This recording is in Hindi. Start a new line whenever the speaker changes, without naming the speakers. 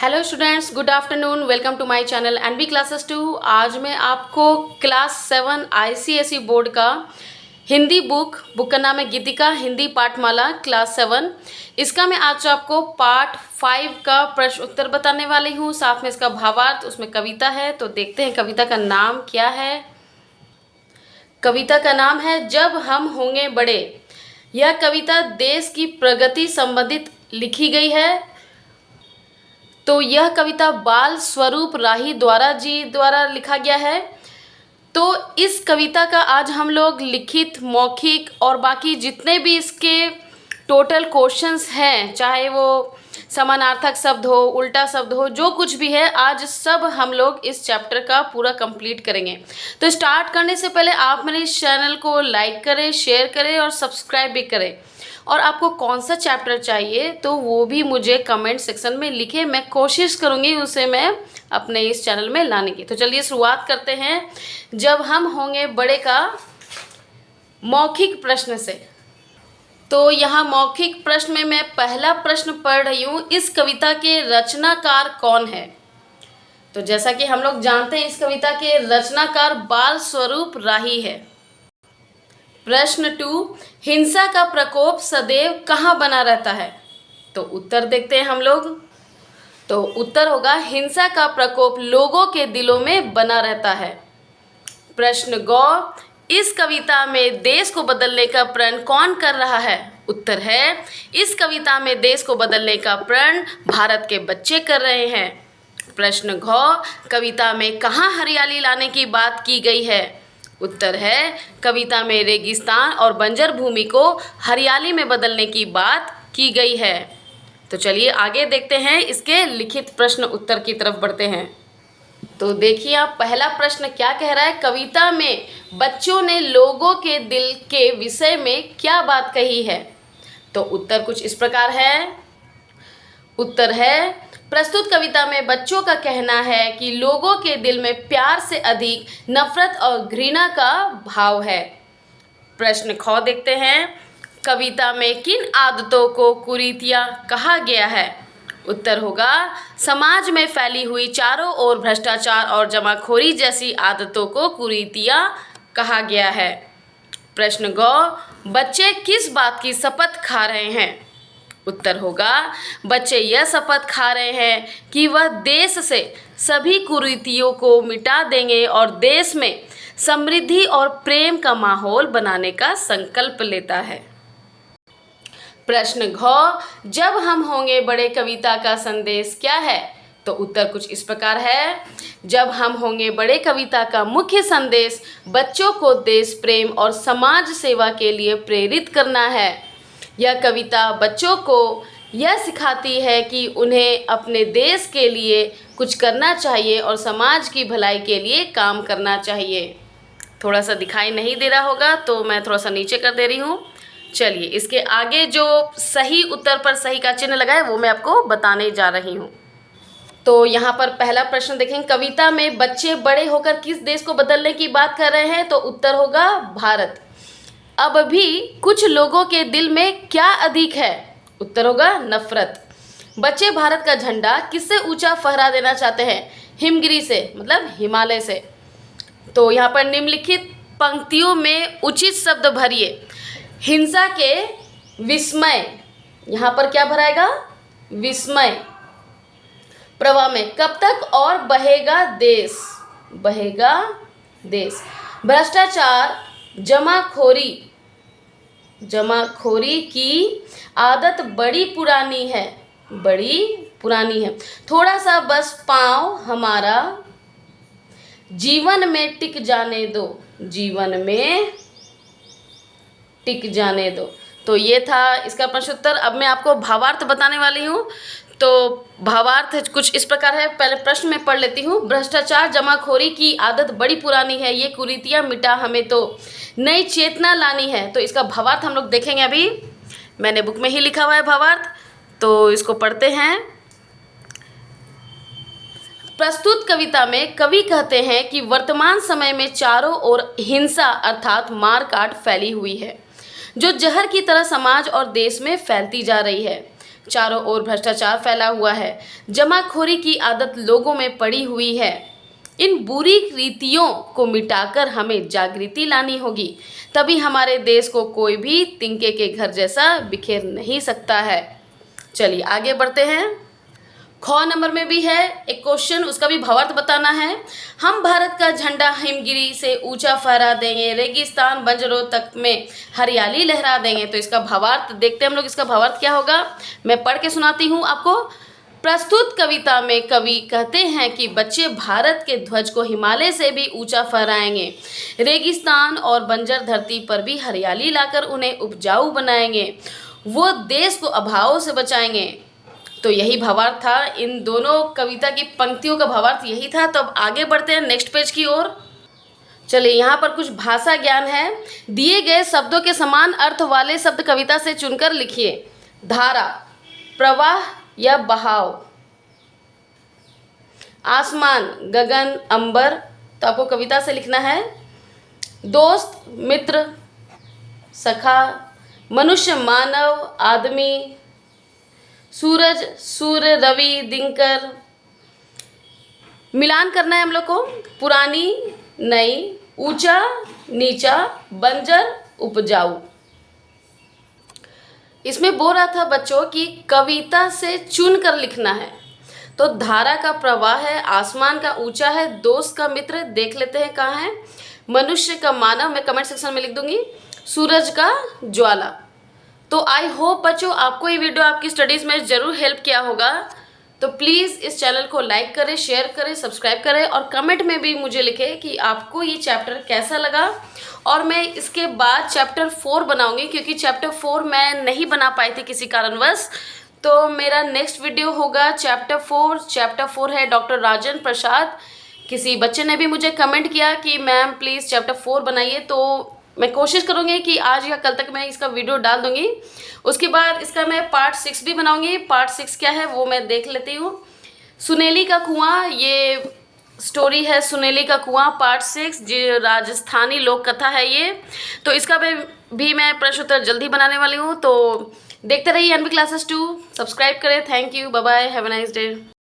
Hello students, good afternoon. Welcome to my channel NB classes 2। आज मैं आपको क्लास 7 आईसीएसई बोर्ड का हिंदी बुक का नाम है गीतिका हिंदी पाठमाला क्लास 7। इसका मैं आज आपको पार्ट 5 का प्रश्न उत्तर बताने वाली हूँ, साथ में इसका भावार्थ, उसमें कविता है। तो देखते हैं कविता का नाम क्या है। कविता का नाम है जब हम होंगे बड़े। यह कविता देश की प्रगति संबंधित लिखी गई है। तो यह कविता बाल स्वरूप राही द्वारा लिखा गया है। तो इस कविता का आज हम लोग लिखित, मौखिक और बाकी जितने भी इसके टोटल क्वेश्चंस हैं, चाहे वो समानार्थक शब्द हो, उल्टा शब्द हो, जो कुछ भी है, आज सब हम लोग इस चैप्टर का पूरा कंप्लीट करेंगे। तो स्टार्ट करने से पहले आप मेरे इस चैनल को लाइक करें, शेयर करें और सब्सक्राइब भी करें। और आपको कौन सा चैप्टर चाहिए तो वो भी मुझे कमेंट सेक्शन में लिखें। मैं कोशिश करूँगी उसे मैं अपने इस चैनल में लाने की। तो चलिए शुरुआत करते हैं जब हम होंगे बड़े का मौखिक प्रश्न से। तो यहाँ मौखिक प्रश्न में मैं पहला प्रश्न पढ़ रही हूँ, इस कविता के रचनाकार कौन है। तो जैसा कि हम लोग जानते हैं, इस कविता के रचनाकार बाल स्वरूप राही है। प्रश्न 2, हिंसा का प्रकोप सदैव कहाँ बना रहता है। तो उत्तर देखते हैं हम लोग। तो उत्तर होगा हिंसा का प्रकोप लोगों के दिलों में बना रहता है। प्रश्न गौ, इस कविता में देश को बदलने का प्रण कौन कर रहा है। उत्तर है इस कविता में देश को बदलने का प्रण भारत के बच्चे कर रहे हैं। प्रश्न घ, कविता में कहाँ हरियाली लाने की बात की गई है। उत्तर है कविता में रेगिस्तान और बंजर भूमि को हरियाली में बदलने की बात की गई है। तो चलिए आगे देखते हैं, इसके लिखित प्रश्न उत्तर की तरफ बढ़ते हैं। तो देखिए आप, पहला प्रश्न क्या कह रहा है। कविता में बच्चों ने लोगों के दिल के विषय में क्या बात कही है। तो उत्तर कुछ इस प्रकार है। उत्तर है प्रस्तुत कविता में बच्चों का कहना है कि लोगों के दिल में प्यार से अधिक नफरत और घृणा का भाव है। प्रश्न ख देखते हैं, कविता में किन आदतों को कुरीतियाँ कहा गया है। उत्तर होगा समाज में फैली हुई चारों ओर भ्रष्टाचार और जमाखोरी जैसी आदतों को कुरीतियाँ कहा गया है। प्रश्न ग, बच्चे किस बात की शपथ खा रहे हैं। उत्तर होगा बच्चे यह शपथ खा रहे हैं कि वह देश से सभी कुरीतियों को मिटा देंगे और देश में समृद्धि और प्रेम का माहौल बनाने का संकल्प लेता है। प्रश्न घ, जब हम होंगे बड़े कविता का संदेश क्या है। तो उत्तर कुछ इस प्रकार है। जब हम होंगे बड़े कविता का मुख्य संदेश बच्चों को देश प्रेम और समाज सेवा के लिए प्रेरित करना है। यह कविता बच्चों को यह सिखाती है कि उन्हें अपने देश के लिए कुछ करना चाहिए और समाज की भलाई के लिए काम करना चाहिए। थोड़ा सा दिखाई नहीं दे रहा होगा तो मैं थोड़ा सा नीचे कर दे रही हूँ। चलिए इसके आगे जो सही उत्तर पर सही का चिन्ह लगा है वो मैं आपको बताने जा रही हूँ। तो यहाँ पर पहला प्रश्न देखें, कविता में बच्चे बड़े होकर किस देश को बदलने की बात कर रहे हैं। तो उत्तर होगा भारत। अब भी कुछ लोगों के दिल में क्या अधिक है। उत्तर होगा नफरत। बच्चे भारत का झंडा किससे ऊंचा फहरा देना चाहते हैं। हिमगिरी से, मतलब हिमालय से। तो यहाँ पर निम्नलिखित पंक्तियों में उचित शब्द भरिए। हिंसा के विस्मय, यहाँ पर क्या भराएगा, विस्मय प्रवाह में कब तक और बहेगा देश, बहेगा देश। भ्रष्टाचार, जमाखोरी की आदत बड़ी पुरानी है, बड़ी पुरानी है। थोड़ा सा बस पाँव हमारा जीवन में टिक जाने दो, जीवन में टिक जाने दो। तो ये था इसका प्रश्न उत्तर। अब मैं आपको भावार्थ बताने वाली हूँ। तो भावार्थ कुछ इस प्रकार है। पहले प्रश्न में पढ़ लेती हूँ। भ्रष्टाचार, जमाखोरी की आदत बड़ी पुरानी है, ये कुरीतियाँ मिटा हमें तो नई चेतना लानी है। तो इसका भावार्थ हम लोग देखेंगे। अभी मैंने बुक में ही लिखा हुआ है भावार्थ, तो इसको पढ़ते हैं। प्रस्तुत कविता में कवि कहते हैं कि वर्तमान समय में चारों ओर हिंसा अर्थात मारकाट फैली हुई है, जो जहर की तरह समाज और देश में फैलती जा रही है। चारों ओर भ्रष्टाचार फैला हुआ है, जमाखोरी की आदत लोगों में पड़ी हुई है। इन बुरी रीतियों को मिटाकर हमें जागृति लानी होगी, तभी हमारे देश को कोई भी तिनके के घर जैसा बिखेर नहीं सकता है। चलिए आगे बढ़ते हैं। ख नंबर में भी है एक क्वेश्चन, उसका भी भावार्थ बताना है। हम भारत का झंडा हिमगिरी से ऊंचा फहरा देंगे, रेगिस्तान बंजरों तक में हरियाली लहरा देंगे। तो इसका भावार्थ देखते हैं हम लोग, इसका भावार्थ क्या होगा, मैं पढ़ के सुनाती हूँ आपको। प्रस्तुत कविता में कवि कहते हैं कि बच्चे भारत के ध्वज को हिमालय से भी ऊंचा फहराएंगे, रेगिस्तान और बंजर धरती पर भी हरियाली लाकर उन्हें उपजाऊ बनाएंगे, वो देश को अभावों से बचाएंगे। तो यही भावार्थ था, इन दोनों कविता की पंक्तियों का भावार्थ यही था। तो अब आगे बढ़ते हैं नेक्स्ट पेज की ओर। चलिए यहाँ पर कुछ भाषा ज्ञान है। दिए गए शब्दों के समान अर्थ वाले शब्द कविता से चुनकर लिखिए। धारा, प्रवाह या बहाव। आसमान, गगन, अंबर, तो आपको कविता से लिखना है। दोस्त, मित्र, सखा, मनुष्य, मानव, आदमी, सूरज, सूर्य, रवि, दिनकर। मिलान करना है हम लोग को। पुरानी, नई, ऊंचा, नीचा, बंजर, उपजाऊ। इसमें बोल रहा था बच्चों कि कविता से चुन कर लिखना है। तो धारा का प्रवाह है, आसमान का ऊंचा है, दोस्त का मित्र देख लेते हैं कहाँ है, मनुष्य का मानव मैं कमेंट सेक्शन में लिख दूंगी, सूरज का ज्वाला। तो आई होप बच्चों आपको ये वीडियो आपकी स्टडीज़ में ज़रूर हेल्प किया होगा। तो प्लीज़ इस चैनल को लाइक करें, शेयर करें, सब्सक्राइब करें और कमेंट में भी मुझे लिखें कि आपको ये चैप्टर कैसा लगा। और मैं इसके बाद चैप्टर 4 बनाऊंगी, क्योंकि चैप्टर 4 मैं नहीं बना पाई थी किसी कारणवश। तो मेरा नेक्स्ट वीडियो होगा चैप्टर 4। चैप्टर 4 है डॉक्टर राजेंद्र प्रसाद। किसी बच्चे ने भी मुझे कमेंट किया कि मैम प्लीज़ चैप्टर 4 बनाइए, तो मैं कोशिश करूँगी कि आज या कल तक मैं इसका वीडियो डाल दूँगी। उसके बाद इसका मैं पार्ट 6 भी बनाऊँगी। पार्ट 6 क्या है वो मैं देख लेती हूँ। सुनेली का कुआं, ये स्टोरी है सुनेली का कुआं पार्ट 6, जो राजस्थानी लोक कथा है ये। तो इसका भी मैं प्रश्न उत्तर जल्दी बनाने वाली हूँ। तो देखते रहिए एनबी क्लासेस 2, सब्सक्राइब करें। Thank you, bye bye, have a nice day.